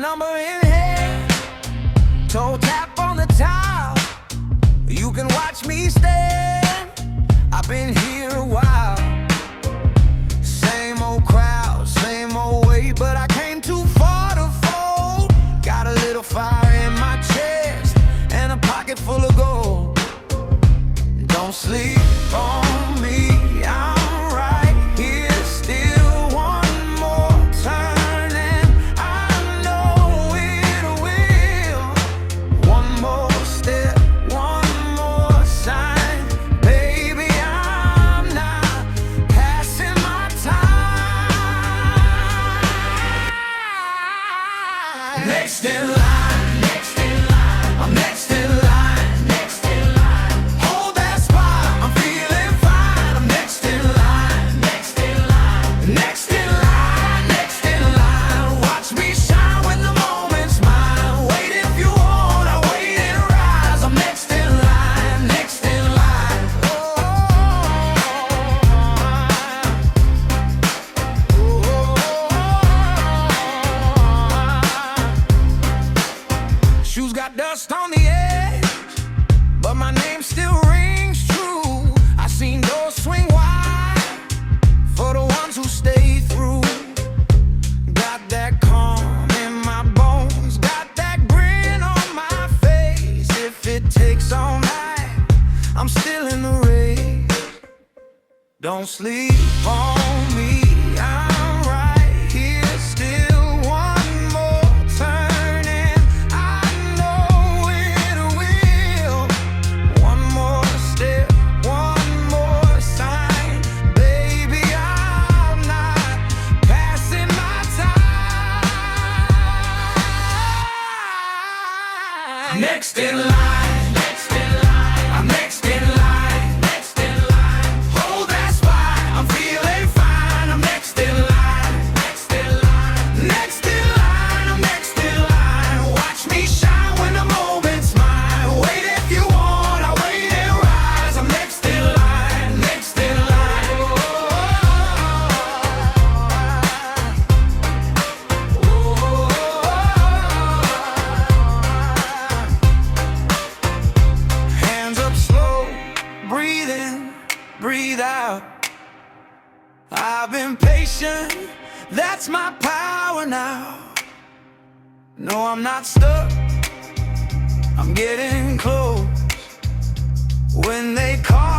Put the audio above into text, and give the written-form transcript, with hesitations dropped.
number in hand, toe tap on the top. You can watch me stand, I've been here a while. Same old crowd, same old way, but I came too far to fold. Got a little fire in my chest and a pocket full of gold. Don't sleep on me, I'm right here still. One more turn and I know it will. One more step, one more sign. Baby, I'm not passing my time. Next in line, next in line, I'm next in line. Shoes got dust on the edge, but my name still rings true. I seen doors swing wide for the ones who stay through. Got that calm in my bones, got that grin on my face. If it takes all night, I'm still in the race. Don't sleep on me, I'm right here still. Next in line, next in line, I'm next in line, next in line. Hold that spot, I'm feeling fine. I'm next in line, next in line, next in line, I'm next in line. Watch me shine when the moment's mine. Wait if you want, I'll wait and rise. I'm next in line, next in line. Breathe in, breathe out. I've been patient, that's my power now. No, I'm not stuck, I'm getting close. When they call